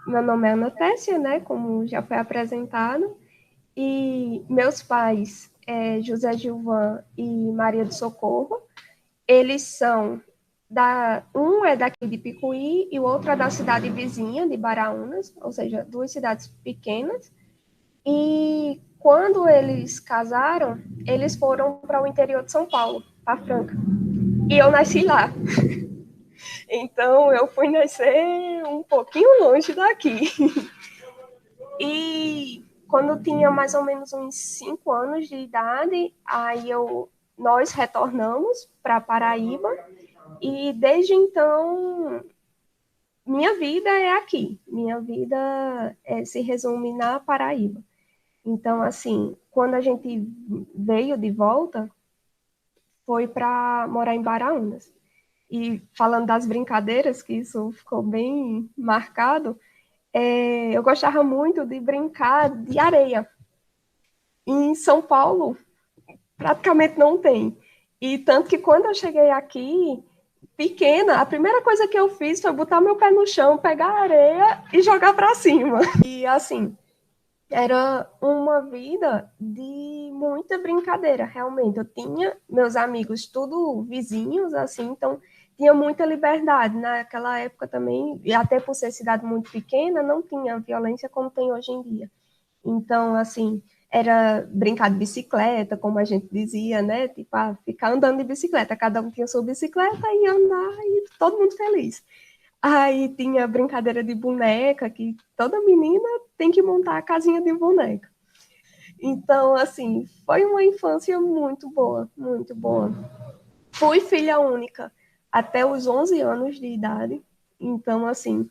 meu nome é Ana Tessia, né, como já foi apresentado, e meus pais, José Gilvan e Maria do Socorro, eles são um é daqui de Picuí e o outro é da cidade vizinha, de Baraunas, ou seja, duas cidades pequenas. E quando eles casaram, eles foram para o interior de São Paulo, para Franca. E eu nasci lá. Então eu fui nascer um pouquinho longe daqui. E quando tinha mais ou menos uns 5 anos de idade, nós retornamos para Paraíba. E desde então, minha vida é aqui. Minha vida se resume na Paraíba. Então, assim, quando a gente veio de volta, foi para morar em Baraunas. E falando das brincadeiras, que isso ficou bem marcado, eu gostava muito de brincar de areia. Em São Paulo, praticamente não tem. E tanto que quando eu cheguei aqui, pequena, a primeira coisa que eu fiz foi botar meu pé no chão, pegar a areia e jogar para cima. E assim, era uma vida de muita brincadeira, realmente. Eu tinha meus amigos tudo vizinhos, assim, então tinha muita liberdade. Naquela época também, e até por ser cidade muito pequena, não tinha violência como tem hoje em dia. Então, assim, era brincar de bicicleta, como a gente dizia, né? Tipo, ficar andando de bicicleta. Cada um tinha sua bicicleta e andar e todo mundo feliz. Aí tinha brincadeira de boneca, que toda menina tem que montar a casinha de boneca. Então, assim, foi uma infância muito boa, muito boa. Fui filha única até os 11 anos de idade. Então, assim,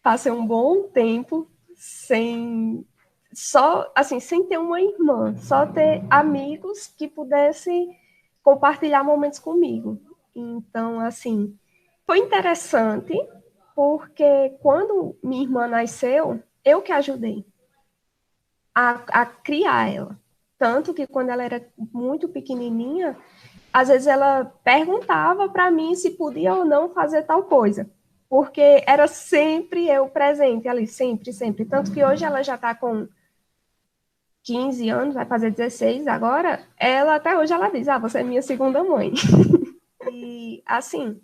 passei um bom tempo sem ter uma irmã, só ter amigos que pudessem compartilhar momentos comigo. Então, assim, foi interessante porque quando minha irmã nasceu, eu que ajudei a criar ela. Tanto que quando ela era muito pequenininha, às vezes ela perguntava para mim se podia ou não fazer tal coisa. Porque era sempre eu presente ali, sempre, sempre. Tanto que hoje ela já está com 15 anos, vai fazer 16 agora. Ela até hoje ela diz: "Ah, você é minha segunda mãe". E assim,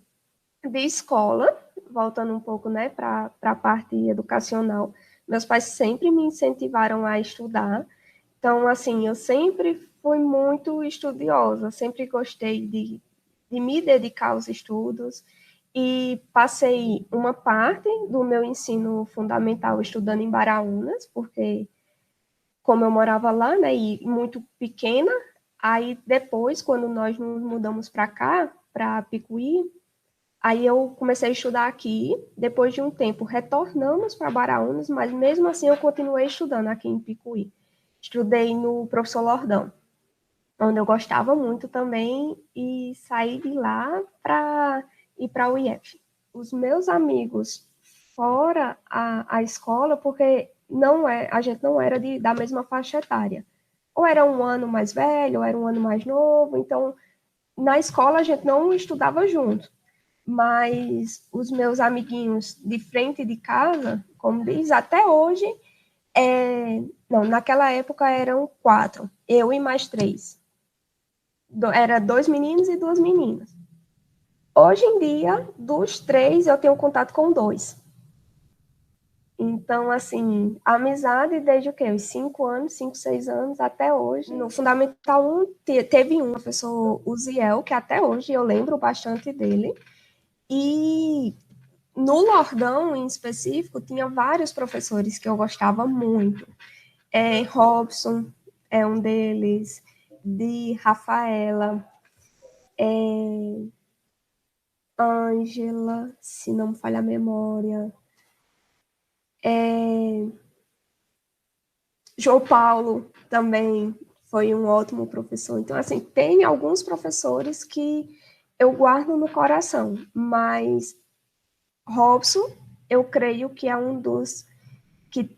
de escola, voltando um pouco, né, para a parte educacional, meus pais sempre me incentivaram a estudar. Então, assim, eu sempre fui muito estudiosa, sempre gostei de me dedicar aos estudos e passei uma parte do meu ensino fundamental estudando em Baraunas, porque como eu morava lá, né, e muito pequena, aí depois, quando nós nos mudamos para cá, para Picuí, aí eu comecei a estudar aqui, depois de um tempo retornamos para Baraunas, mas mesmo assim eu continuei estudando aqui em Picuí. Estudei no professor Lordão, onde eu gostava muito também, e saí de lá para ir para o IF. Os meus amigos fora a escola, porque a gente não era da mesma faixa etária. Ou era um ano mais velho, ou era um ano mais novo, então na escola a gente não estudava junto. Mas os meus amiguinhos de frente de casa, como diz, até hoje, não, naquela época eram 4, eu e mais 3. Era 2 meninos e 2 meninas. Hoje em dia, dos 3, eu tenho contato com 2. Então, assim, a amizade desde o quê? Os 5 anos, 5, 6 anos, até hoje. No Fundamental 1, teve um professor, Uziel, que até hoje eu lembro bastante dele. E no Lordão, em específico, tinha vários professores que eu gostava muito. Robson é um deles, de Rafaela, Ângela, se não me falha a memória, João Paulo também foi um ótimo professor. Então, assim, tem alguns professores que eu guardo no coração, mas Robson, eu creio que é um dos que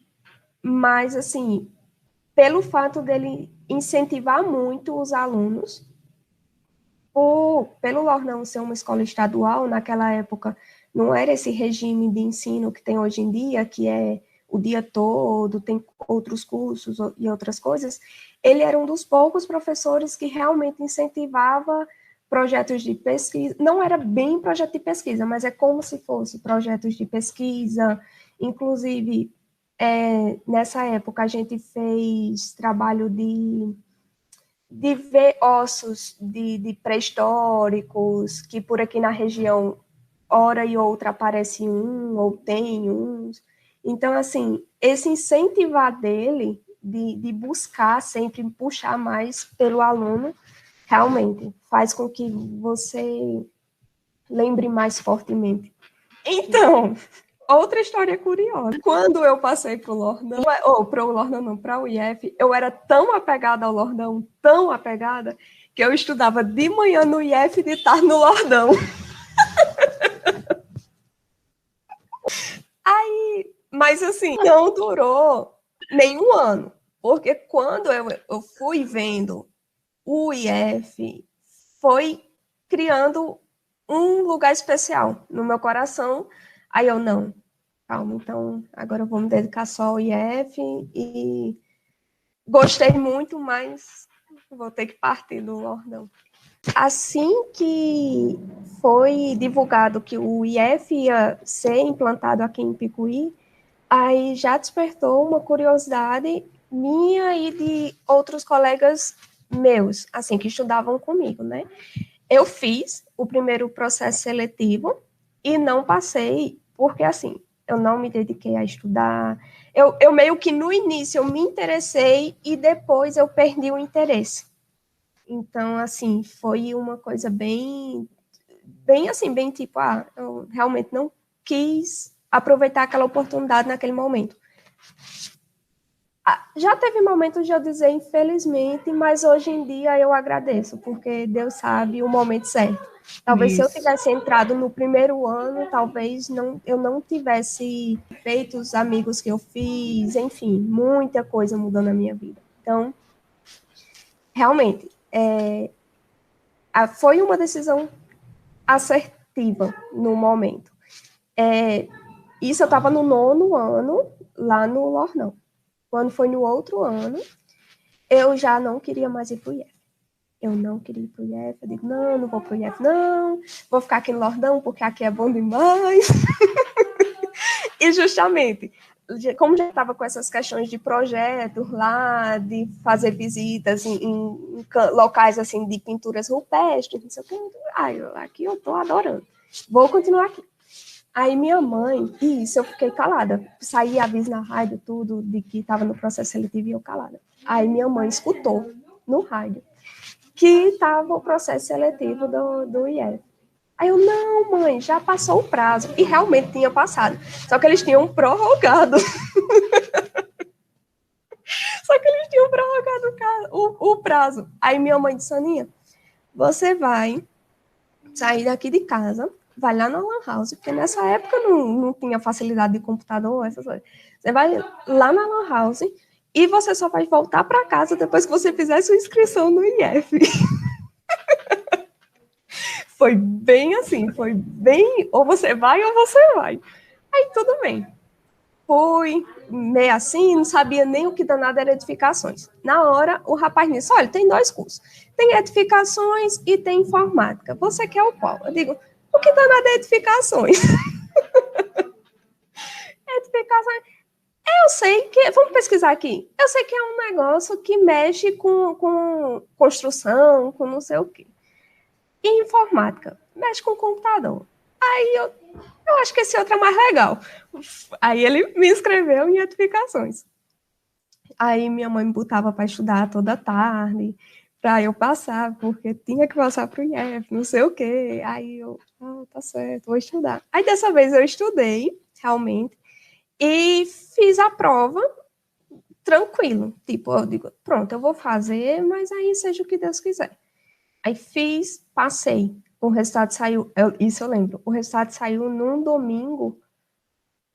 mais, assim, pelo fato dele incentivar muito os alunos, pelo Lornão ser uma escola estadual, naquela época não era esse regime de ensino que tem hoje em dia, que é o dia todo, tem outros cursos e outras coisas. Ele era um dos poucos professores que realmente incentivava projetos de pesquisa. Não era bem projeto de pesquisa, mas é como se fosse projetos de pesquisa. Inclusive, nessa época, a gente fez trabalho de ver ossos de pré-históricos, que por aqui na região, hora e outra aparece um, ou tem uns. Então, assim, esse incentivar dele, de buscar sempre puxar mais pelo aluno, realmente faz com que você lembre mais fortemente. Então, outra história curiosa. Quando eu passei para o Lordão, para o IF, eu era tão apegada ao Lordão, tão apegada, que eu estudava de manhã no IF e de tarde no Lordão. Aí, mas assim, não durou nenhum ano, porque quando eu fui vendo o IF, foi criando um lugar especial no meu coração. Aí eu, não, calma, então agora eu vou me dedicar só ao IF e gostei muito, mas vou ter que partir do Lordão. Assim que foi divulgado que o IF ia ser implantado aqui em Picuí, aí já despertou uma curiosidade minha e de outros colegas meus, assim, que estudavam comigo, né? Eu fiz o primeiro processo seletivo e não passei, porque, assim, eu não me dediquei a estudar. Eu meio que no início eu me interessei e depois eu perdi o interesse. Então, assim, foi uma coisa bem assim, bem tipo, eu realmente não quis aproveitar aquela oportunidade naquele momento. Já teve momentos de eu dizer infelizmente, mas hoje em dia eu agradeço, porque Deus sabe o momento certo. Talvez se eu tivesse entrado no primeiro ano, talvez eu não tivesse feito os amigos que eu fiz, enfim, muita coisa mudou na minha vida. Então, realmente, foi uma decisão assertiva no momento. Isso eu estava no 9º ano, lá no Lornão. Quando foi no outro ano, eu já não queria mais ir para o IF. Eu não queria ir para o IF. Eu digo, não vou para o IF, não. Vou ficar aqui no Lordão, porque aqui é bom demais. E justamente, como já estava com essas questões de projetos lá, de fazer visitas em locais assim de pinturas rupestres, não sei o que, aqui eu estou adorando. Vou continuar aqui. Aí minha mãe, isso eu fiquei calada. Saí aviso na rádio, tudo, de que estava no processo seletivo e eu calada. Aí minha mãe escutou no rádio que estava o processo seletivo do IF. Aí eu, não, mãe, já passou o prazo. E realmente tinha passado. Só que eles tinham prorrogado. O prazo. Aí minha mãe disse, Aninha, você vai sair daqui de casa, vai lá na Lan House, porque nessa época não tinha facilidade de computador, essas coisas. Você vai lá na Lan House e você só vai voltar para casa depois que você fizer sua inscrição no IF. Foi bem assim, foi bem, ou você vai ou você vai. Aí tudo bem. Fui meio assim, não sabia nem o que danado era edificações. Na hora, o rapaz disse, olha, tem 2 cursos. Tem edificações e tem informática. Você quer o qual? Eu digo, o que danado é edificações? Edificações. Eu sei que, vamos pesquisar aqui. Eu sei que é um negócio que mexe com construção, com não sei o quê. E informática, mexe com computador. Aí eu acho que esse outro é mais legal. Aí ele me inscreveu em edificações. Aí minha mãe me botava para estudar toda tarde, para eu passar, porque tinha que passar para o IF, não sei o quê. Aí eu, tá certo, vou estudar. Aí dessa vez eu estudei, realmente, e fiz a prova tranquilo. Tipo, eu digo, pronto, eu vou fazer, mas aí seja o que Deus quiser. Aí fiz, passei. O resultado saiu, isso eu lembro, o resultado saiu num domingo,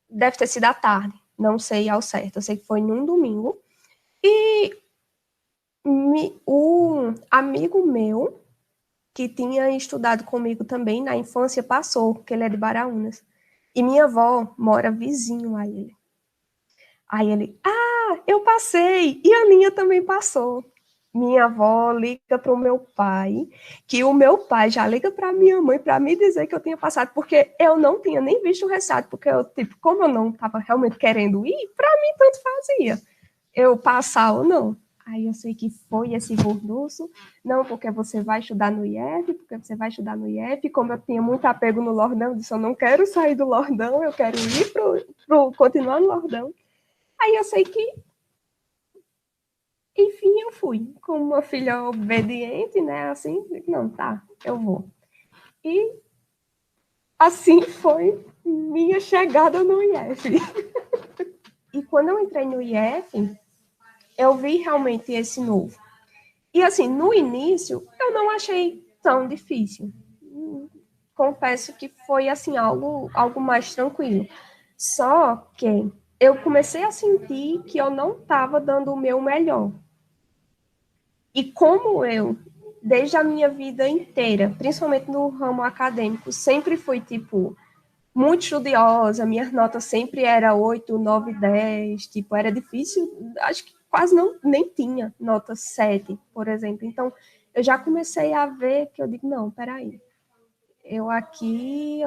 deve ter sido à tarde, não sei ao certo, eu sei que foi num domingo. E o amigo meu, que tinha estudado comigo também na infância, passou, porque ele é de Baraunas. E minha avó mora vizinho a ele. Aí ele, eu passei, e a Aninha também passou. Minha avó liga para o meu pai, que o meu pai já liga para minha mãe para me dizer que eu tinha passado, porque eu não tinha nem visto o resultado, porque eu, tipo, como eu não estava realmente querendo ir, para mim tanto fazia eu passar ou não. Aí eu sei que foi esse burduço, não, porque você vai estudar no IF, porque você vai estudar no IF, como eu tinha muito apego no Lordão, eu disse, eu não quero sair do Lordão, eu quero ir continuar no Lordão. Aí eu sei que, enfim, eu fui, como uma filha obediente, né, assim, não, tá, eu vou. E assim foi minha chegada no IF. E quando eu entrei no IF, eu vi realmente esse novo. E assim, no início, eu não achei tão difícil. Confesso que foi assim algo mais tranquilo. Só que eu comecei a sentir que eu não estava dando o meu melhor. E como eu, desde a minha vida inteira, principalmente no ramo acadêmico, sempre fui tipo muito estudiosa, minhas notas sempre era 8, 9, 10, tipo, era difícil, acho que quase não, nem tinha nota 7, por exemplo. Então, eu já comecei a ver que eu digo, não, peraí, eu aqui,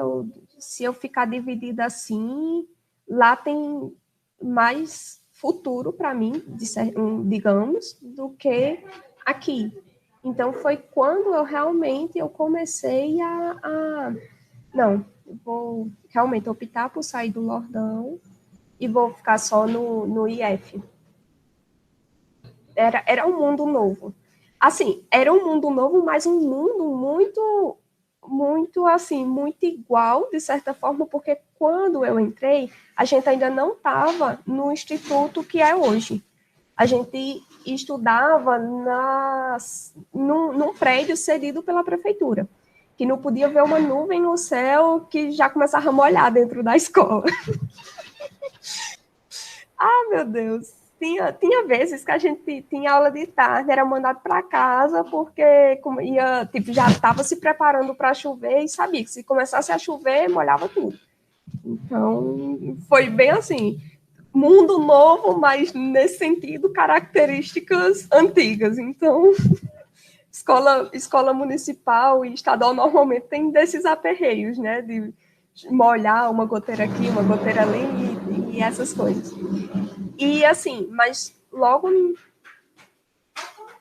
se eu ficar dividida assim, lá tem mais futuro para mim, digamos, do que aqui. Então, foi quando eu realmente eu comecei não, eu vou realmente optar por sair do Lordão e vou ficar só no IF. Era um mundo novo. Assim, era um mundo novo, mas um mundo muito, assim, muito igual, de certa forma, porque quando eu entrei, a gente ainda não estava no instituto que é hoje. A gente estudava num prédio cedido pela prefeitura, que não podia ver uma nuvem no céu que já começava a molhar dentro da escola. Meu Deus. Tinha vezes que a gente tinha aula de tarde, era mandado para casa, porque ia, tipo, já estava se preparando para chover e sabia que se começasse a chover, molhava tudo. Então, foi bem assim, mundo novo, mas nesse sentido, características antigas. Então, escola municipal e estadual normalmente tem desses aperreios, né? De molhar uma goteira aqui, uma goteira ali e essas coisas. E assim, mas logo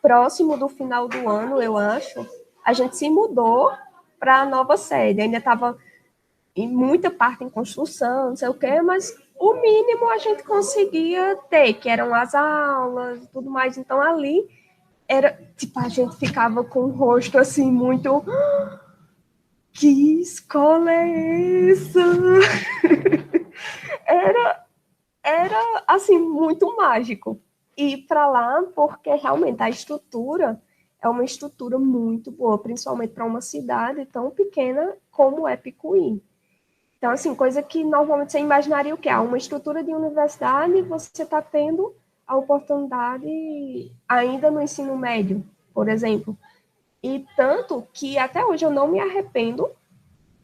próximo do final do ano, eu acho, a gente se mudou para a nova sede. Ainda estava em muita parte em construção, não sei o quê, mas o mínimo a gente conseguia ter, que eram as aulas e tudo mais. Então ali era, tipo, a gente ficava com o rosto assim muito, que escola é essa? Era assim muito mágico ir para lá, porque realmente a estrutura é uma estrutura muito boa, principalmente para uma cidade tão pequena como é Picuí. Então, assim, coisa que normalmente você imaginaria o quê? Uma estrutura de universidade, você está tendo a oportunidade ainda no ensino médio, por exemplo. E tanto que até hoje eu não me arrependo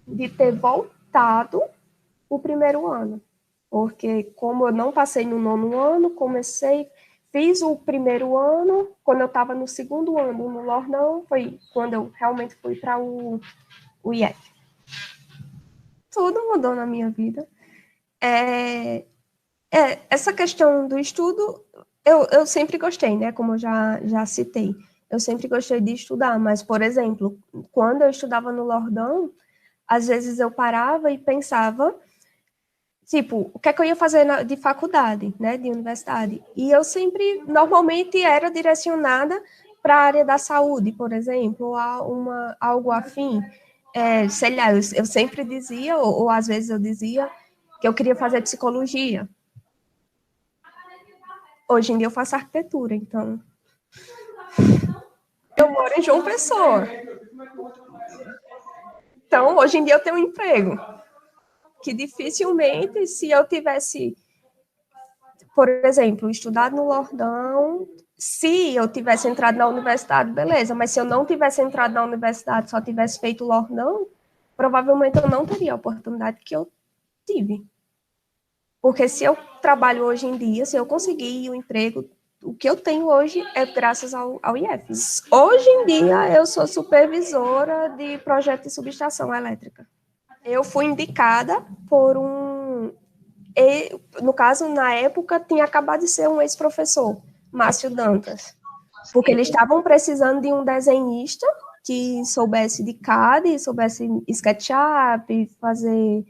de ter voltado o primeiro ano. Porque como eu não passei no nono ano, fiz o primeiro ano, quando eu estava no segundo ano no Lordão, foi quando eu realmente fui para o IF. Tudo mudou na minha vida. Essa questão do estudo, eu sempre gostei, né? Como eu já citei. Eu sempre gostei de estudar, mas, por exemplo, quando eu estudava no Lordão, às vezes eu parava e pensava, tipo, o que é que eu ia fazer de faculdade, né, de universidade? E eu sempre, normalmente, era direcionada para a área da saúde, por exemplo, ou algo afim. Sei lá, eu sempre dizia, ou às vezes eu dizia, que eu queria fazer psicologia. Hoje em dia eu faço arquitetura, então eu moro em João Pessoa. Então, hoje em dia eu tenho um emprego que dificilmente, se eu tivesse, por exemplo, estudado no Lordão, se eu tivesse entrado na universidade, beleza, mas se eu não tivesse entrado na universidade, só tivesse feito o Lordão, provavelmente eu não teria a oportunidade que eu tive. Porque se eu trabalho hoje em dia, se eu conseguir o emprego, o que eu tenho hoje é graças ao IF. Hoje em dia, eu sou supervisora de projeto de subestação elétrica. Eu fui indicada por no caso, na época, tinha acabado de ser um ex-professor, Márcio Dantas, porque eles estavam precisando de um desenhista que soubesse de CAD, soubesse SketchUp, fazer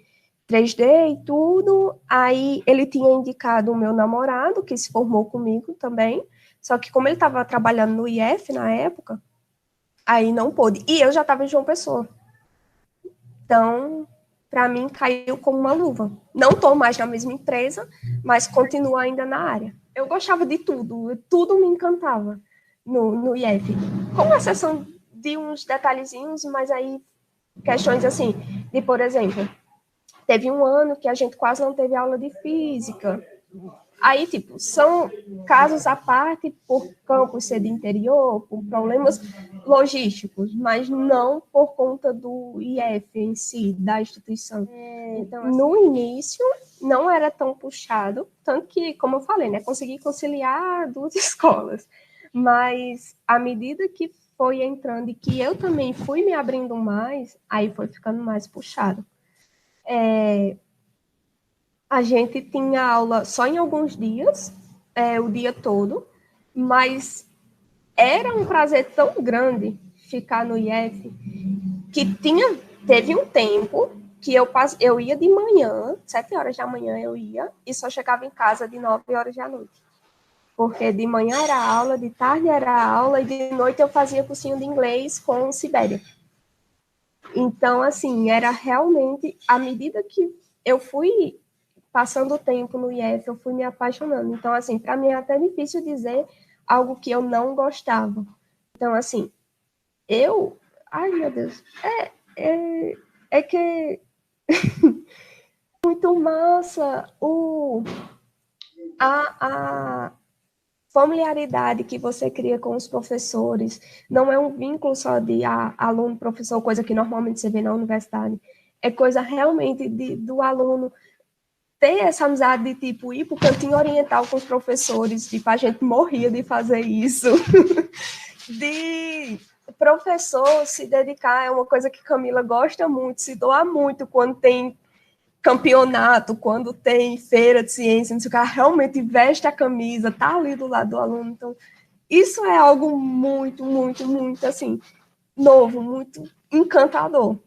3D e tudo. Aí ele tinha indicado o meu namorado, que se formou comigo também, só que como ele estava trabalhando no IF na época, aí não pôde. E eu já estava em João Pessoa. Então, para mim, caiu como uma luva. Não estou mais na mesma empresa, mas continuo ainda na área. Eu gostava de tudo me encantava no IF, com exceção de uns detalhezinhos, mas aí questões assim, de, por exemplo, teve um ano que a gente quase não teve aula de física. Aí, tipo, são casos à parte por campus ser de interior, por problemas logísticos, mas não por conta do IF em si, da instituição. Então, assim, no início, não era tão puxado, tanto que, como eu falei, né, consegui conciliar duas escolas. Mas, à medida que foi entrando e que eu também fui me abrindo mais, aí foi ficando mais puxado. A gente tinha aula só em alguns dias, o dia todo, mas era um prazer tão grande ficar no IF que teve um tempo que eu ia de manhã, 7 horas da manhã eu ia, e só chegava em casa de 9 horas da noite. Porque de manhã era aula, de tarde era aula, e de noite eu fazia cursinho de inglês com Sibéria. Então, assim, era realmente, à medida que eu fui passando o tempo no IF, eu fui me apaixonando. Então, assim, para mim é até difícil dizer algo que eu não gostava. Então, assim, ai, meu Deus. É que muito massa a familiaridade que você cria com os professores. Não é um vínculo só de aluno-professor, coisa que normalmente você vê na universidade. É coisa realmente do aluno ter essa amizade de, tipo, ir para o cantinho oriental com os professores, tipo, a gente morria de fazer isso. De professor se dedicar, é uma coisa que Camila gosta muito, se doa muito quando tem campeonato, quando tem feira de ciência, não sei o que, realmente veste a camisa, tá ali do lado do aluno. Então, isso é algo muito, muito, muito, assim, novo, muito encantador.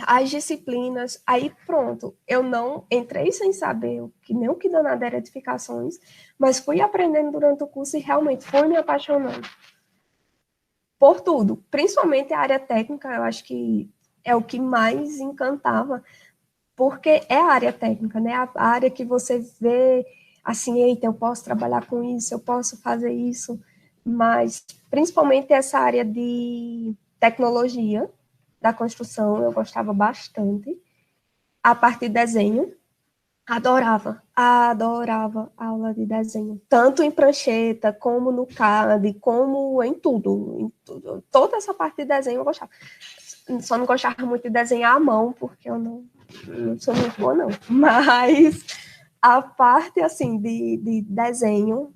As disciplinas, aí pronto, eu não entrei sem saber nem o que danado era edificações, mas fui aprendendo durante o curso e realmente fui me apaixonando por tudo, principalmente a área técnica, eu acho que é o que mais encantava, porque é a área técnica, né? A área que você vê assim, eita, eu posso trabalhar com isso, eu posso fazer isso, mas principalmente essa área de tecnologia da construção, eu gostava bastante. A parte de desenho, adorava a aula de desenho, tanto em prancheta, como no CAD, como em tudo. Toda essa parte de desenho eu gostava. Só não gostava muito de desenhar à mão, porque eu não sou muito boa, não. Mas a parte, assim, de desenho,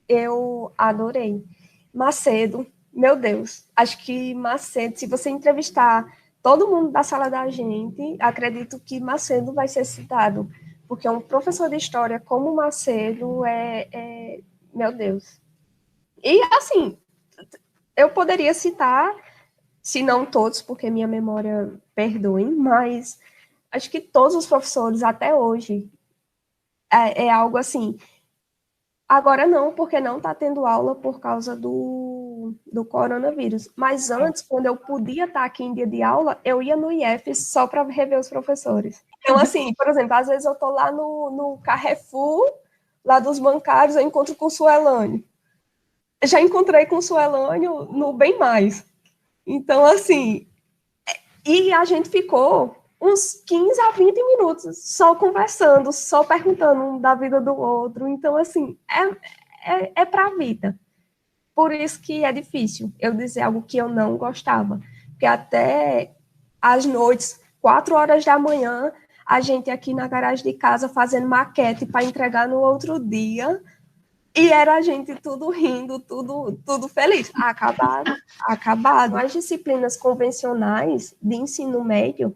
eu adorei. Macedo, meu Deus, acho que Macedo, se você entrevistar todo mundo da sala da gente, acredito que Macedo vai ser citado, porque um professor de história como Macedo meu Deus. E, assim, eu poderia citar, se não todos, porque minha memória perdoe, mas acho que todos os professores, até hoje, é algo assim. Agora não, porque não está tendo aula por causa do coronavírus. Mas antes, quando eu podia estar aqui em dia de aula, eu ia no IF só para rever os professores. Então, assim, por exemplo, às vezes eu estou lá no Carrefour, lá dos bancários, eu encontro com o Suelânio. Já encontrei com o Suelânio no Bem Mais. Então, assim, e a gente ficou uns 15 a 20 minutos só conversando, só perguntando um da vida do outro. Então, assim, é para a vida. Por isso que é difícil eu dizer algo que eu não gostava. Porque até às noites, 4 horas da manhã, a gente aqui na garagem de casa fazendo maquete para entregar no outro dia, e era a gente tudo rindo, tudo feliz. Acabado. As disciplinas convencionais de ensino médio,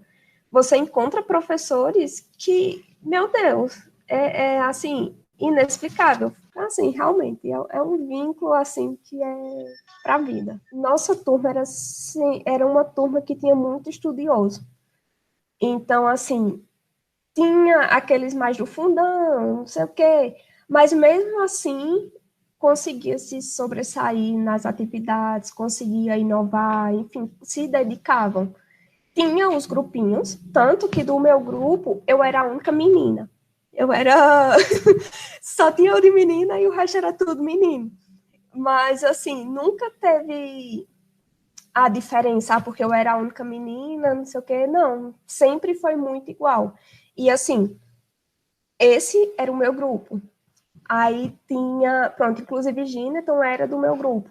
você encontra professores que, meu Deus, assim, inexplicável. Assim, realmente, é um vínculo, assim, que é para a vida. Nossa turma era uma turma que tinha muito estudioso. Então, assim, tinha aqueles mais do fundão, não sei o quê, mas mesmo assim conseguia se sobressair nas atividades, conseguia inovar, enfim, se dedicavam. Tinha os grupinhos, tanto que do meu grupo eu era a única menina. Eu era. Só tinha eu de menina e o resto era tudo menino. Mas, assim, nunca teve a diferença, porque eu era a única menina, não sei o quê. Não, sempre foi muito igual. E, assim, esse era o meu grupo. Aí tinha, pronto, inclusive Gineton era do meu grupo.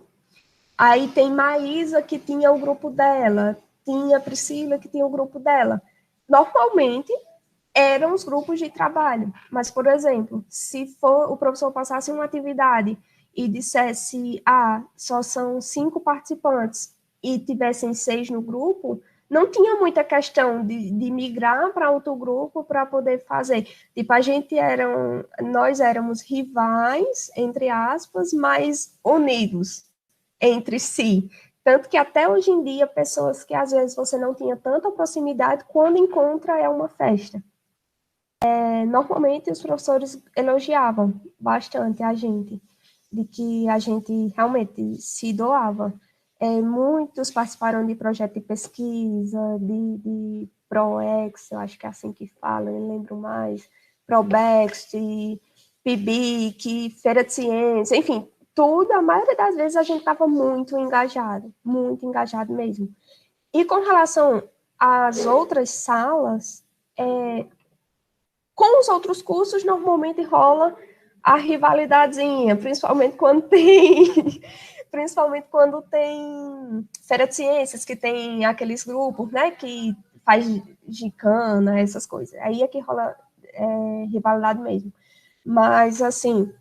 Aí tem Maísa, que tinha o grupo dela, tinha Priscila, que tinha o grupo dela. Normalmente eram os grupos de trabalho, mas, por exemplo, se for o professor passasse uma atividade e dissesse, só são 5 participantes e tivessem 6 no grupo, não tinha muita questão de migrar para outro grupo para poder fazer. Tipo, nós éramos rivais, entre aspas, mas unidos entre si. Tanto que até hoje em dia, pessoas que às vezes você não tinha tanta proximidade, quando encontra é uma festa. Normalmente os professores elogiavam bastante a gente, de que a gente realmente se doava. Muitos participaram de projeto de pesquisa, de ProEx, eu acho que é assim que fala, não lembro mais, ProBex, PIBIC, Feira de Ciência, enfim, tudo, a maioria das vezes a gente estava muito engajado mesmo. E com relação às outras salas, com os outros cursos, normalmente rola a rivalidadezinha, principalmente quando tem Feira de Ciências, que tem aqueles grupos, né, que faz gincana, essas coisas. Aí é que rola rivalidade mesmo. Mas, assim,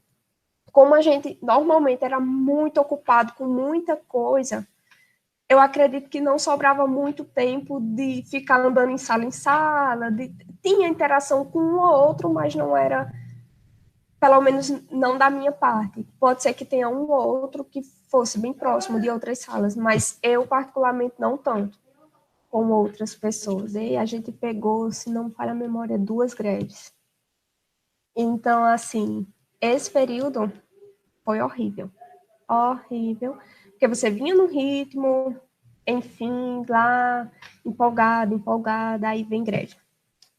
como a gente normalmente era muito ocupado com muita coisa, eu acredito que não sobrava muito tempo de ficar andando em sala, tinha interação com um ou outro, mas não era, pelo menos não da minha parte. Pode ser que tenha um ou outro que fosse bem próximo de outras salas, mas eu particularmente não tanto com outras pessoas. E a gente pegou, se não me falha a memória, 2 greves. Então, assim, esse período foi horrível. Horrível. Porque você vinha no ritmo, enfim, lá, empolgada, aí vem greve.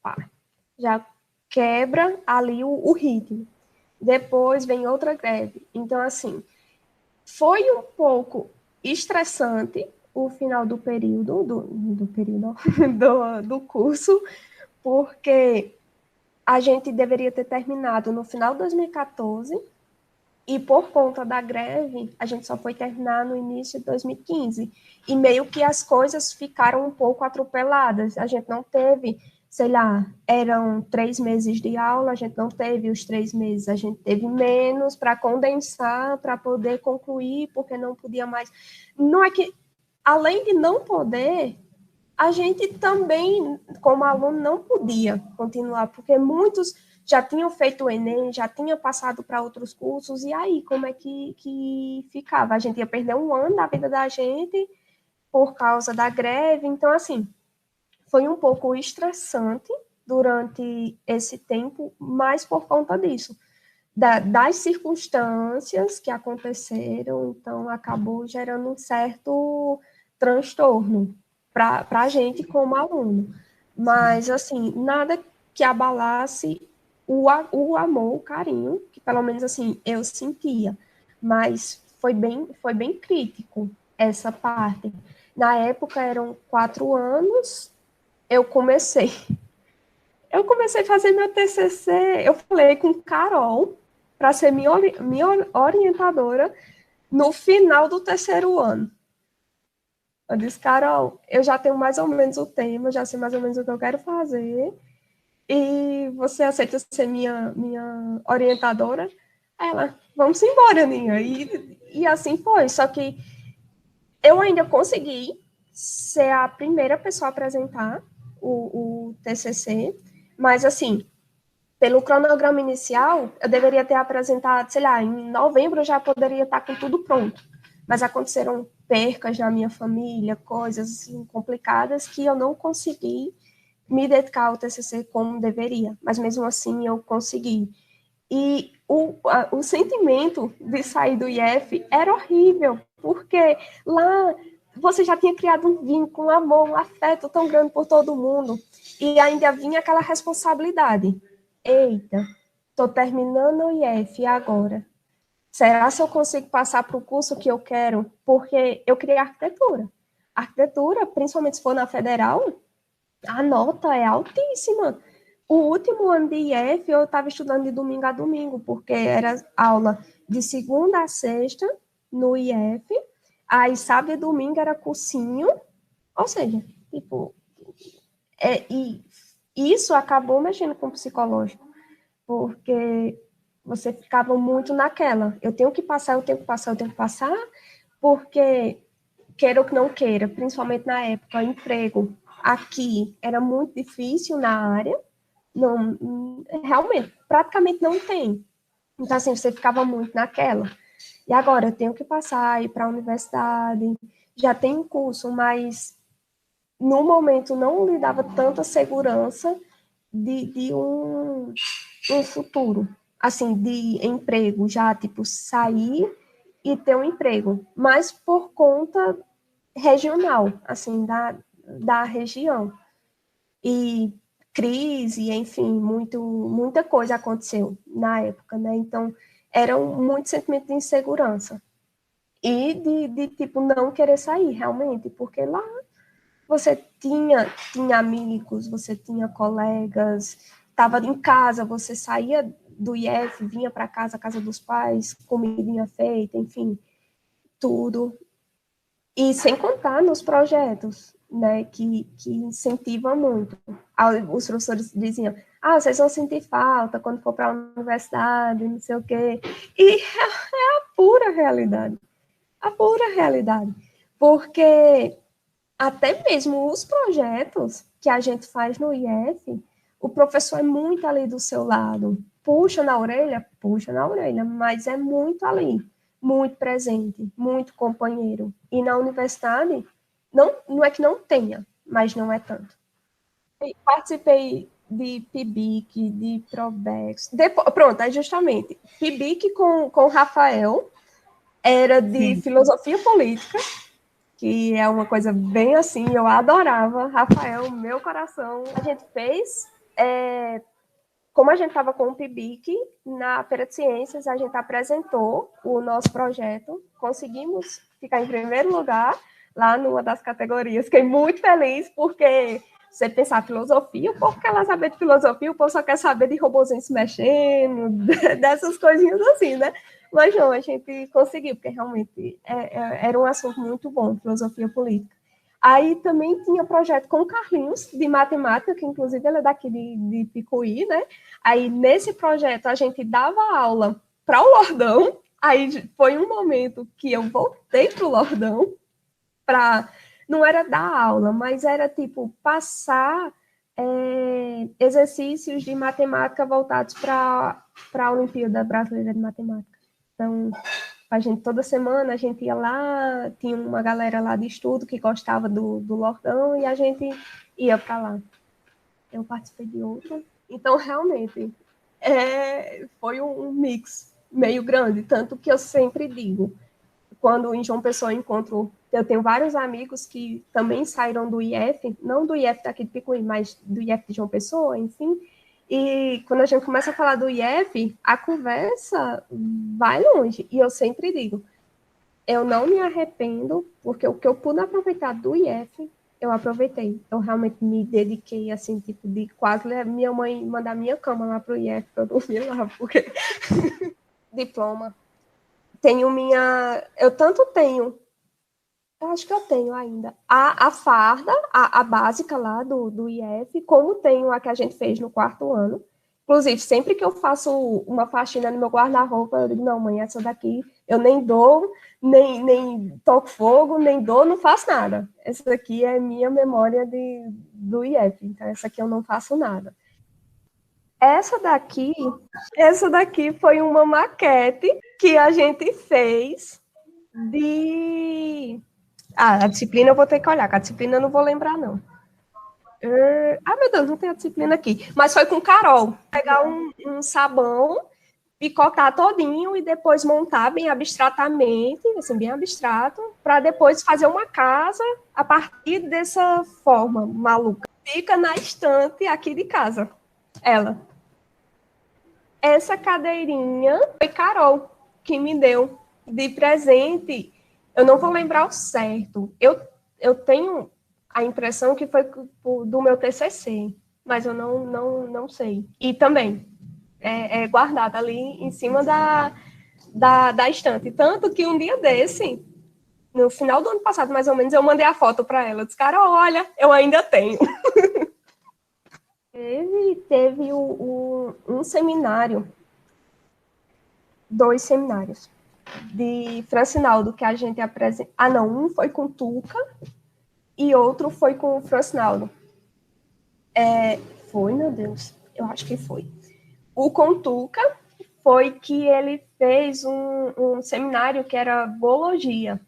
Pá, já quebra ali o ritmo. Depois vem outra greve. Então, assim, foi um pouco estressante o final do período, do curso, porque a gente deveria ter terminado no final de 2014 e por conta da greve, a gente só foi terminar no início de 2015. E meio que as coisas ficaram um pouco atropeladas. A gente não teve, sei lá, eram 3 meses de aula, a gente não teve os 3 meses, a gente teve menos para condensar, para poder concluir, porque não podia mais. Não é que, além de não poder, a gente também, como aluno, não podia continuar, porque muitos já tinham feito o Enem, já tinham passado para outros cursos, e aí, como é que ficava? A gente ia perder 1 ano da vida da gente por causa da greve, então, assim, foi um pouco estressante durante esse tempo, mas por conta disso, das circunstâncias que aconteceram, então acabou gerando um certo transtorno para a gente como aluno. Mas, assim, nada que abalasse o amor, o carinho, que pelo menos assim eu sentia. Mas foi bem crítico essa parte. Na época eram 4 anos, eu comecei. Eu comecei a fazer meu TCC, eu falei com Carol para ser minha orientadora no final do 3º ano. Eu disse, Carol, eu já tenho mais ou menos o tema, já sei mais ou menos o que eu quero fazer, e você aceita ser minha orientadora? Ela, vamos embora, Ninha. E assim foi, só que eu ainda consegui ser a primeira pessoa a apresentar o TCC, mas assim, pelo cronograma inicial, eu deveria ter apresentado, sei lá, em novembro eu já poderia estar com tudo pronto. Mas aconteceram percas na minha família, coisas assim, complicadas que eu não consegui me dedicar ao TCC como deveria. Mas mesmo assim eu consegui. E o sentimento de sair do IF era horrível, porque lá você já tinha criado um vínculo, um amor, um afeto tão grande por todo mundo, e ainda vinha aquela responsabilidade. Eita, estou terminando o IF agora. Será que eu consigo passar para o curso que eu quero? Porque eu queria arquitetura. Arquitetura, principalmente se for na federal, a nota é altíssima. O último ano de IF eu estava estudando de domingo a domingo, porque era aula de segunda a sexta no IF, aí sábado e domingo era cursinho, ou seja, tipo, e isso acabou mexendo com o psicológico, porque você ficava muito naquela, eu tenho que passar, eu tenho que passar, eu tenho que passar, porque queira ou que não queira, principalmente na época, emprego aqui era muito difícil na área, não, realmente, praticamente não tem. Então, assim, você ficava muito naquela. E agora, eu tenho que passar, ir para a universidade, já tem um curso, mas no momento não lhe dava tanta segurança de um futuro, assim, de emprego, já, tipo, sair e ter um emprego, mas por conta regional, assim, da região. E crise, enfim, muita coisa aconteceu na época, né? Então, era muito sentimento de insegurança. E de, tipo, não querer sair, realmente, porque lá você tinha amigos, você tinha colegas, estava em casa, você saía do IF, vinha para casa, casa dos pais, comidinha feita, enfim, tudo. E sem contar nos projetos, né, que incentivam muito. Os professores diziam, vocês vão sentir falta quando for para a universidade, não sei o quê. E é a pura realidade. Porque até mesmo os projetos que a gente faz no IF, o professor é muito ali do seu lado. Puxa na orelha, mas é muito ali, muito presente, muito companheiro. E na universidade, não é que não tenha, mas não é tanto. E participei de PIBIC, de Probex. Pronto, é justamente. PIBIC com o Rafael era de Sim. filosofia política, que é uma coisa bem assim, eu adorava. Rafael, meu coração. A gente fez, como a gente estava com o PIBIC, na Feira de Ciências, a gente apresentou o nosso projeto, conseguimos ficar em primeiro lugar lá numa das categorias. Fiquei muito feliz, porque você pensar filosofia, o povo quer lá saber de filosofia, o povo só quer saber de robozinho se mexendo, dessas coisinhas assim, né? Mas não, a gente conseguiu, porque realmente era um assunto muito bom, filosofia política. Aí também tinha projeto com o Carlinhos, de matemática, que inclusive ele é daqui de Picuí, né? Aí nesse projeto a gente dava aula para o Lordão, aí foi um momento que eu voltei para o Lordão, para não era dar aula, mas era tipo passar exercícios de matemática voltados para a Olimpíada Brasileira de Matemática. Então, a gente toda semana a gente ia lá, tinha uma galera lá de estudo que gostava do Lordão e a gente ia para lá. Eu participei de outro. Então, realmente, foi um mix meio grande, tanto que eu sempre digo, quando em João Pessoa eu tenho vários amigos que também saíram do IF, não do IF daqui de Picuí, mas do IF de João Pessoa, enfim, e quando a gente começa a falar do IF, a conversa vai longe, e eu sempre digo, eu não me arrependo, porque o que eu pude aproveitar do IF, eu aproveitei. Eu realmente me dediquei, assim, tipo, de quase minha mãe mandar minha cama lá pro IF pra eu dormir lá, porque diploma. Eu tanto tenho Eu acho que eu tenho ainda a farda, a básica lá do IF, como tenho a que a gente fez no quarto ano. Inclusive, sempre que eu faço uma faxina no meu guarda-roupa, eu digo, não, mãe, essa daqui eu nem dou, nem toco fogo, nem dou, não faço nada. Essa daqui é minha memória do IF, então essa aqui eu não faço nada. Essa daqui, essa daqui foi uma maquete que a gente fez de... Ah, a disciplina eu vou ter que olhar, que a disciplina eu não vou lembrar, não. Ah, meu Deus, não tem a disciplina aqui. Mas foi com Carol. Pegar um sabão, picotar todinho e depois montar bem abstratamente, assim, bem abstrato, para depois fazer uma casa a partir dessa forma maluca. Fica na estante aqui de casa, ela. Essa cadeirinha foi Carol que me deu de presente. Eu não vou lembrar o certo. Eu tenho a impressão que foi do meu TCC, mas eu não sei. E também é guardada ali em cima da estante. Tanto que um dia desse, no final do ano passado, mais ou menos, eu mandei a foto para ela. Eu disse, cara, olha, eu ainda tenho. Teve um seminário, 2 seminários de Francinaldo que a gente apresentou. Ah, não, um foi com Tuca e outro foi com o Francinaldo. Foi, meu Deus, eu acho que foi. O com Tuca foi que ele fez um seminário que era biologia.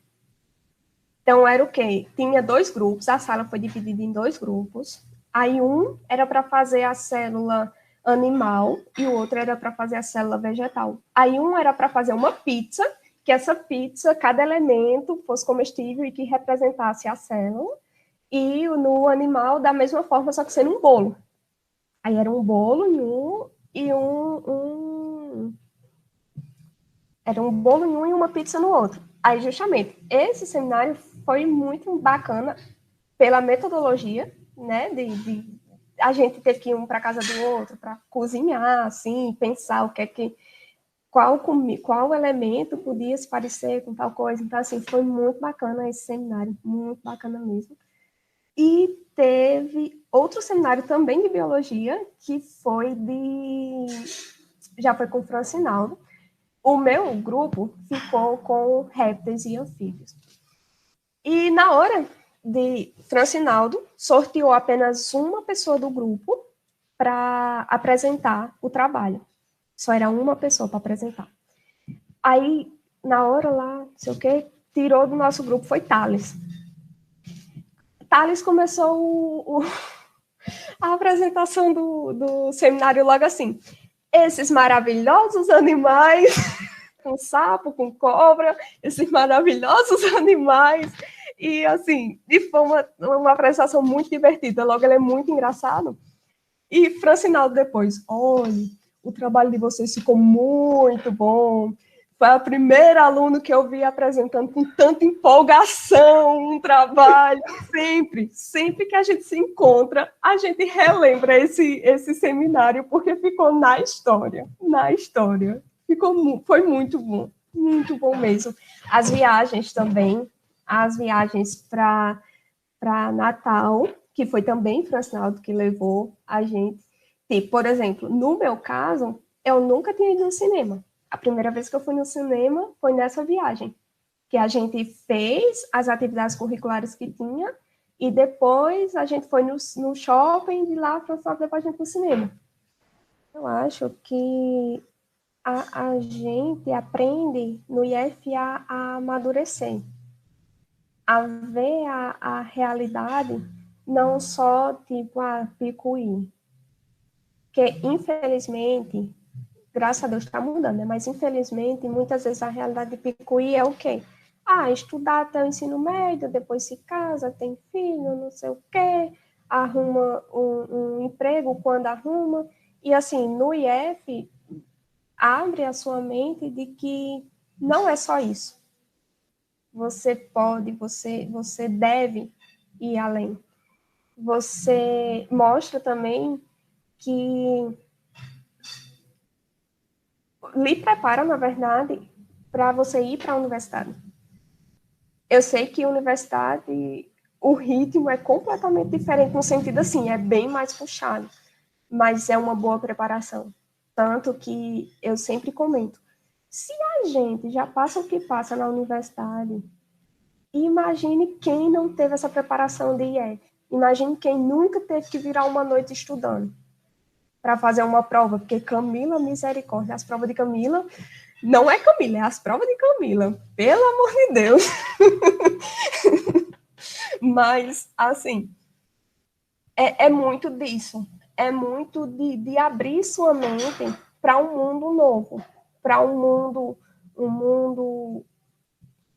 Então, era o quê? Tinha 2 grupos, a sala foi dividida em 2 grupos. Aí, um era para fazer a célula animal e o outro era para fazer a célula vegetal. Aí, um era para fazer uma pizza, que essa pizza, cada elemento fosse comestível e que representasse a célula. E no animal, da mesma forma, só que sendo um bolo. Aí, era um bolo em um e era um bolo em um e uma pizza no outro. Aí, justamente, esse seminário foi muito bacana pela metodologia, né? A gente teve que ir um para casa do outro para cozinhar, assim, pensar o que é que qual elemento podia se parecer com tal coisa. Então, assim, foi muito bacana esse seminário, muito bacana mesmo. E teve outro seminário também de biologia, que foi já foi com o Francinaldo. O meu grupo ficou com répteis e anfíbios. E na hora de Francinaldo, sorteou apenas uma pessoa do grupo para apresentar o trabalho. Só era uma pessoa para apresentar. Aí, na hora lá, não sei o quê, tirou do nosso grupo, foi Thales. Thales começou a apresentação do seminário logo assim. Esses maravilhosos animais, com sapo, com cobra, esses maravilhosos animais. E, assim, foi uma apresentação muito divertida. Logo, ele é muito engraçado. E Francinaldo depois, olha, o trabalho de vocês ficou muito bom. Foi a primeira aluna que eu vi apresentando com tanta empolgação um trabalho. Sempre que a gente se encontra, a gente relembra esse seminário, porque ficou na história, na história. Foi muito bom mesmo. As viagens também, as viagens para Natal, que foi também Francinaldo que levou a gente. Tipo, por exemplo, no meu caso, eu nunca tinha ido no cinema. A primeira vez que eu fui no cinema foi nessa viagem, que a gente fez as atividades curriculares que tinha e depois a gente foi no shopping e de lá Francinaldo levou a gente no cinema. Eu acho que a gente aprende no IF a amadurecer, a ver a realidade não só tipo a picuí. Porque, infelizmente, graças a Deus está mudando, né? Mas, infelizmente, muitas vezes a realidade de picuí é o quê? Ah, estudar até o ensino médio, depois se casa, tem filho, não sei o quê, arruma um emprego quando arruma. E, assim, no IF, abre a sua mente de que não é só isso. Você pode, você deve ir além. Você mostra também que lhe prepara, na verdade, para você ir para a universidade. Eu sei que universidade, o ritmo é completamente diferente, no sentido assim, é bem mais puxado, mas é uma boa preparação. Tanto que eu sempre comento, se a gente já passa o que passa na universidade, imagine quem não teve essa preparação de IF. Imagine quem nunca teve que virar uma noite estudando para fazer uma prova, porque Camila, misericórdia, as provas de Camila, não é Camila, é as provas de Camila, pelo amor de Deus. Mas, assim, é muito disso, é muito de abrir sua mente para um mundo novo, para um mundo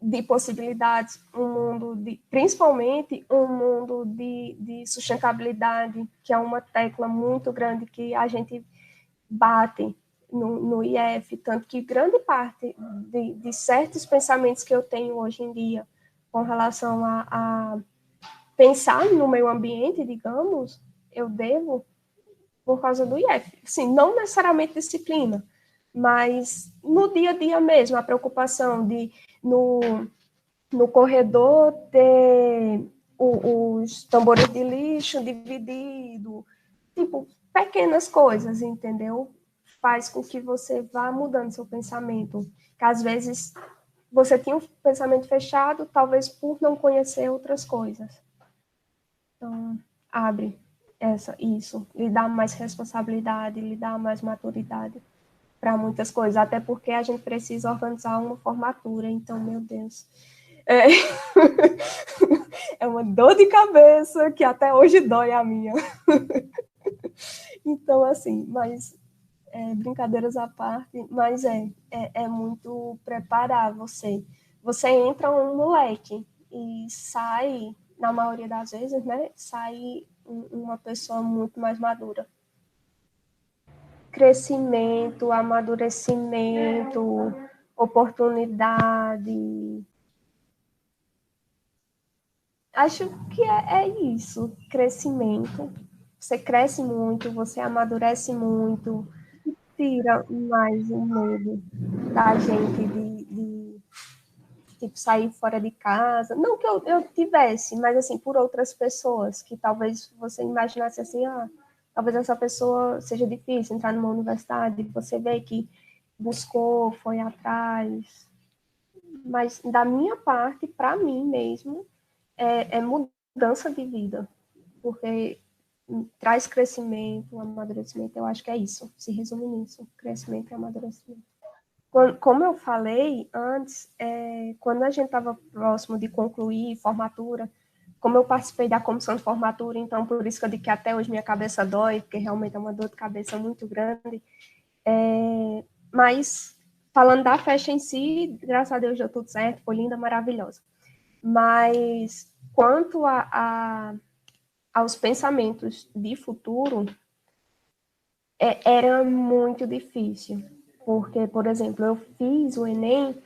de possibilidades, um mundo de, principalmente um mundo de sustentabilidade, que é uma tecla muito grande que a gente bate no IF, tanto que grande parte de certos pensamentos que eu tenho hoje em dia com relação a pensar no meio ambiente, digamos, eu devo por causa do IF. Sim, não necessariamente disciplina, mas no dia a dia mesmo, a preocupação de no corredor ter os tambores de lixo dividido, tipo, pequenas coisas, entendeu? Faz com que você vá mudando seu pensamento. Que às vezes você tinha um pensamento fechado, talvez por não conhecer outras coisas. Então, abre isso, lhe dá mais responsabilidade, lhe dá mais maturidade para muitas coisas, até porque a gente precisa organizar uma formatura, então, meu Deus. É, é uma dor de cabeça que até hoje dói a minha. Então, assim, mas brincadeiras à parte, mas é muito preparar você. Você entra um moleque e sai, na maioria das vezes, né? Sai uma pessoa muito mais madura. Crescimento, amadurecimento, oportunidade. Acho que é isso, crescimento. Você cresce muito, você amadurece muito, tira mais o medo da gente de tipo, sair fora de casa. Não que eu tivesse, mas assim, por outras pessoas, que talvez você imaginasse assim, talvez essa pessoa seja difícil entrar numa universidade, você vê que buscou, foi atrás. Mas da minha parte, para mim mesmo, é mudança de vida, porque traz crescimento, amadurecimento, eu acho que é isso, se resume nisso, crescimento e amadurecimento. Como eu falei antes, quando a gente estava próximo de concluir formatura, como eu participei da comissão de formatura, então por isso que eu digo que até hoje minha cabeça dói, porque realmente é uma dor de cabeça muito grande, mas falando da festa em si, graças a Deus deu tudo certo, foi linda, maravilhosa. Mas quanto aos pensamentos de futuro, era muito difícil. Porque, por exemplo, eu fiz o Enem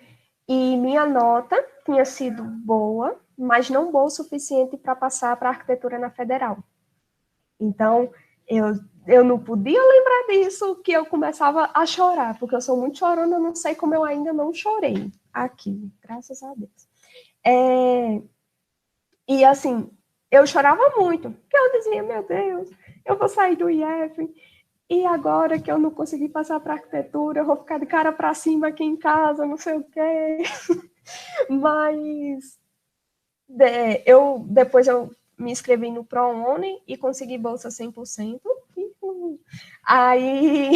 e minha nota tinha sido boa, mas não boa o suficiente para passar para a arquitetura na federal. Então, eu não podia lembrar disso, que eu começava a chorar, porque eu sou muito chorona, eu não sei como eu ainda não chorei aqui, graças a Deus. E assim, eu chorava muito, porque eu dizia, meu Deus, eu vou sair do IF, e agora que eu não consegui passar para arquitetura, eu vou ficar de cara para cima aqui em casa, não sei o quê. Mas depois eu me inscrevi no ProUni e consegui bolsa 100%. Aí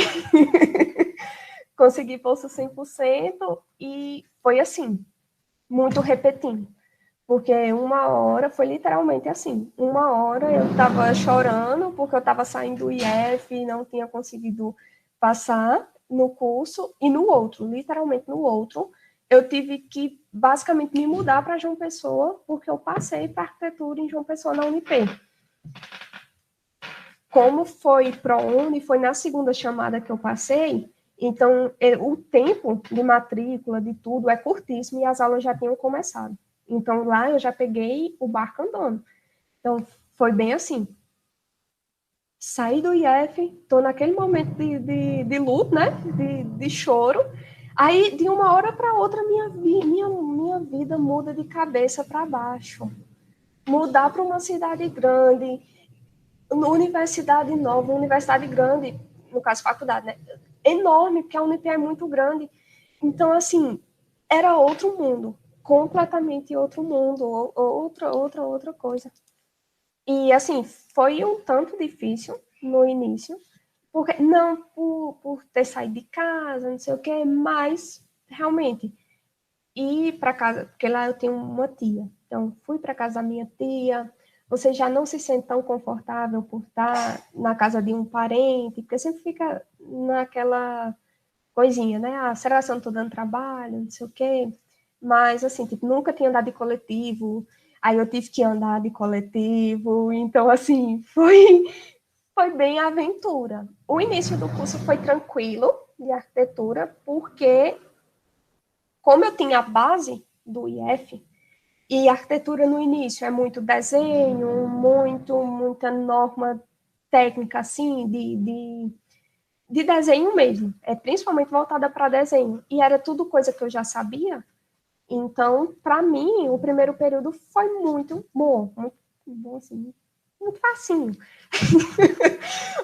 consegui bolsa 100% e foi assim, muito repetindo. Porque uma hora foi literalmente assim. Uma hora eu estava chorando porque eu estava saindo do IF e não tinha conseguido passar no curso, e no outro, literalmente no outro, eu tive que basicamente me mudar para João Pessoa porque eu passei para arquitetura em João Pessoa na Unip. Como foi ProUni, foi na segunda chamada que eu passei, então o tempo de matrícula, de tudo, é curtíssimo e as aulas já tinham começado. Então, lá eu já peguei o barco andando. Então, foi bem assim. Saí do IF, estou naquele momento de luto, né? De choro. Aí, de uma hora para outra, minha vida muda de cabeça para baixo. Mudar para uma cidade grande, universidade nova, universidade grande, no caso, faculdade, né? Enorme, porque a Unip é muito grande. Então, assim, era outro mundo, completamente outro mundo, outra coisa. E, assim, foi um tanto difícil no início, porque não por ter saído de casa, não sei o quê, mas realmente ir para casa, porque lá eu tenho uma tia. Então, fui para casa da minha tia. Você já não se sente tão confortável por estar na casa de um parente, porque sempre fica naquela coisinha, né? Ah, será que eu não estou dando trabalho? Não sei o quê. Mas, assim, tipo, nunca tinha andado de coletivo. Aí eu tive que andar de coletivo. Então, assim, foi bem aventura. O início do curso foi tranquilo, de arquitetura, porque como eu tinha a base do IF, e a arquitetura no início é muito desenho, muita norma técnica, assim, de desenho mesmo, é principalmente voltada para desenho, e era tudo coisa que eu já sabia, então, para mim, o primeiro período foi muito bom, assim, muito facinho,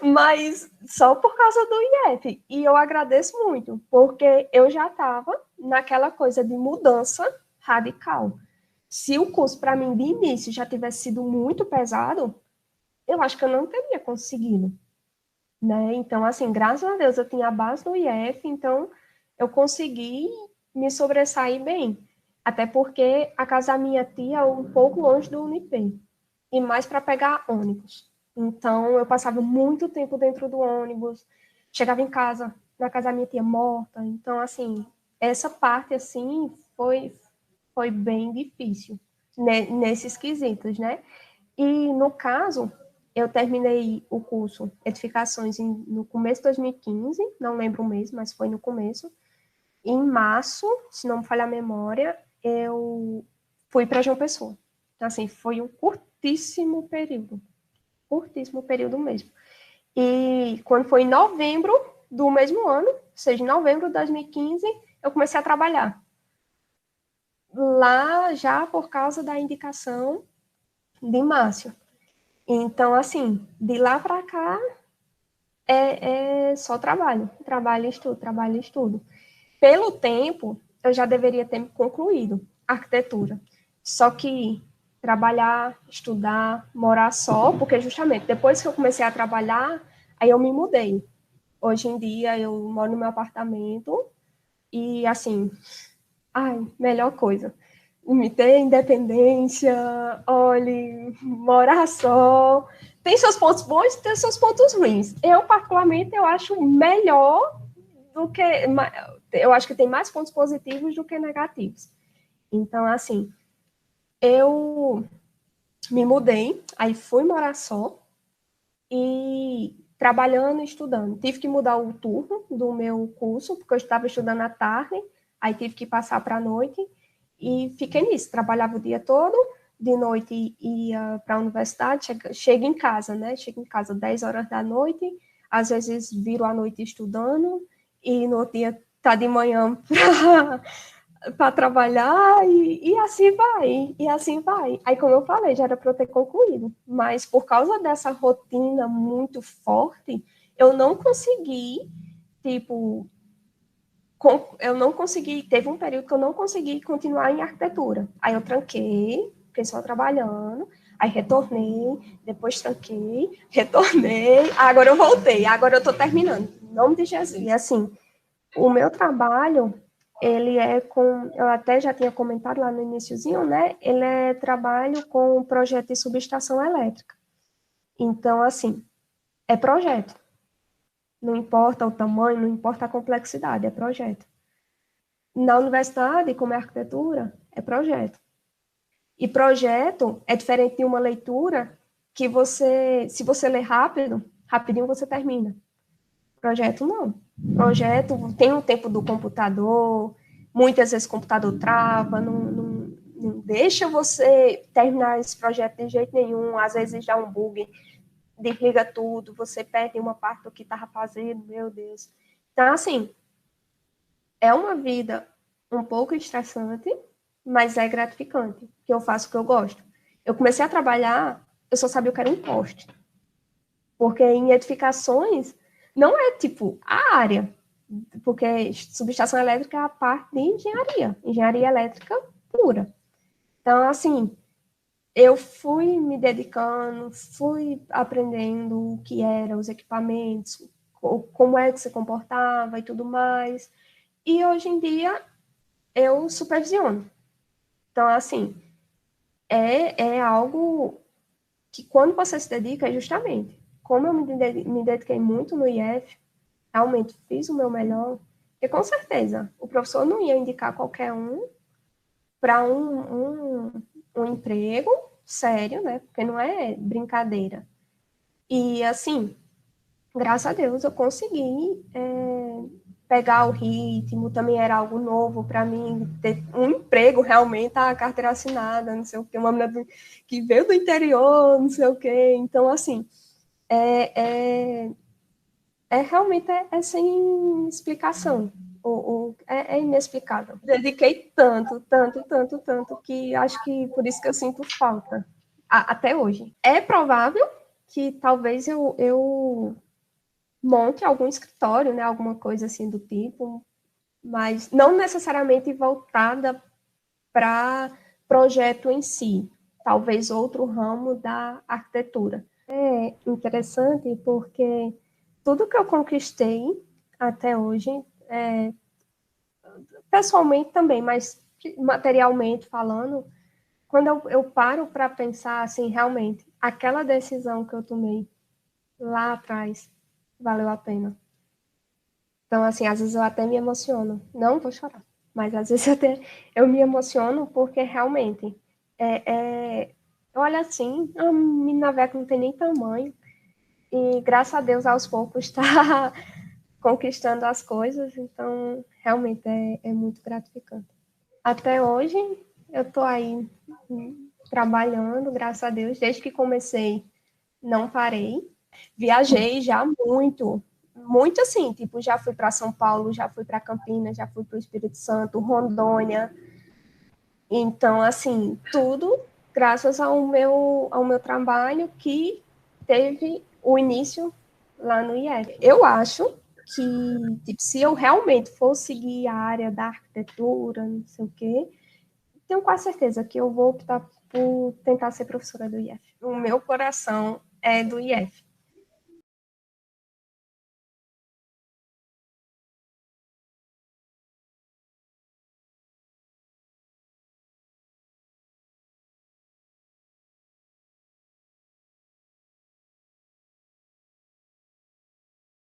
mas só por causa do IF, e eu agradeço muito, porque eu já estava naquela coisa de mudança radical. Se o curso para mim de início já tivesse sido muito pesado, eu acho que eu não teria conseguido, né? Então, assim, graças a Deus eu tinha a base do IF, então eu consegui me sobressair bem. Até porque a casa da minha tia é um pouco longe do Unip, e mais para pegar ônibus. Então, eu passava muito tempo dentro do ônibus, chegava em casa, na casa da minha tia morta. Então, assim, essa parte, assim, foi bem difícil, né, nesses quesitos, né? E, no caso, eu terminei o curso Edificações no começo de 2015, não lembro o mês, mas foi no começo. Em março, se não me falha a memória, eu fui para João Pessoa. Então, assim, foi um curtíssimo período mesmo. E quando foi em novembro do mesmo ano, ou seja, em novembro de 2015, eu comecei a trabalhar. Lá já por causa da indicação de Márcio. Então, assim, de lá para cá é só trabalho, trabalho e estudo. Pelo tempo, eu já deveria ter concluído arquitetura. Só que trabalhar, estudar, morar só, porque justamente depois que eu comecei a trabalhar, aí eu me mudei. Hoje em dia eu moro no meu apartamento e assim, ai, melhor coisa. Me ter independência, olhe, morar só. Tem seus pontos bons e tem seus pontos ruins. Eu, particularmente, eu acho melhor do que... Eu acho que tem mais pontos positivos do que negativos. Então, assim, eu me mudei, aí fui morar só e trabalhando e estudando. Tive que mudar o turno do meu curso, porque eu estava estudando à tarde, aí tive que passar para a noite e fiquei nisso. Trabalhava o dia todo, de noite ia para a universidade, chego em casa, né? Chego em casa 10 horas da noite, às vezes viro à noite estudando e no outro dia tá de manhã para trabalhar e assim vai, e assim vai. Aí, como eu falei, já era para eu ter concluído, mas por causa dessa rotina muito forte, eu não consegui, tipo, eu não consegui, teve um período que eu não consegui continuar em arquitetura. Aí eu tranquei, fiquei só trabalhando, aí retornei, depois tranquei, retornei, agora eu voltei, agora eu estou terminando, em nome de Jesus. E assim, o meu trabalho, ele é com, eu até já tinha comentado lá no iniciozinho, né? Ele é trabalho com projeto de subestação elétrica. Então, assim, é projeto. Não importa o tamanho, não importa a complexidade, é projeto. Na universidade, como é arquitetura, é projeto. E projeto é diferente de uma leitura que você, se você ler rápido, rapidinho você termina. Projeto não. Projeto tem o tempo do computador, muitas vezes o computador trava, não deixa você terminar esse projeto de jeito nenhum, às vezes dá um bug, desliga tudo, você perde uma parte do que estava fazendo, meu Deus. Então, assim, É uma vida um pouco estressante, mas é gratificante, que eu faço o que eu gosto. Eu comecei a trabalhar, eu só sabia o que era um poste. Porque em edificações, não é tipo a área, porque subestação elétrica é a parte de engenharia elétrica pura. Então, assim, eu fui me dedicando, fui aprendendo o que eram os equipamentos, como é que se comportava e tudo mais. E hoje em dia eu supervisiono. Então, assim, é algo que quando você se dedica, é justamente, como eu me dediquei muito no IF, realmente fiz o meu melhor, e com certeza o professor não ia indicar qualquer um para um emprego sério, né? Porque não é brincadeira. E assim, graças a Deus eu consegui pegar o ritmo, também era algo novo para mim, ter um emprego realmente, a carteira assinada, não sei o que, uma menina que veio do interior, não sei o que. Então, assim, é, é, realmente sem explicação. É inexplicável. Dediquei tanto, tanto, tanto, tanto, que acho que por isso que eu sinto falta até hoje. É provável que talvez eu monte algum escritório, né, alguma coisa assim do tipo, mas não necessariamente voltada para projeto em si, talvez outro ramo da arquitetura. É interessante porque tudo que eu conquistei até hoje, pessoalmente também, mas materialmente falando, quando eu paro para pensar assim, realmente, aquela decisão que eu tomei lá atrás valeu a pena. Então, assim, às vezes eu até me emociono. Não vou chorar, mas às vezes eu me emociono porque realmente olha assim, a menina velha que não tem nem tamanho. E graças a Deus, aos poucos, está conquistando as coisas. Então, realmente é muito gratificante. Até hoje, eu estou aí trabalhando, graças a Deus. Desde que comecei, não parei. Viajei já muito, muito assim, tipo, já fui para São Paulo, já fui para Campinas, já fui para o Espírito Santo, Rondônia. Então, assim, tudo graças ao meu trabalho que teve o início lá no IF. Eu acho que, tipo, se eu realmente for seguir a área da arquitetura, não sei o quê, tenho quase certeza que eu vou optar por tentar ser professora do IF. O meu coração é do IF.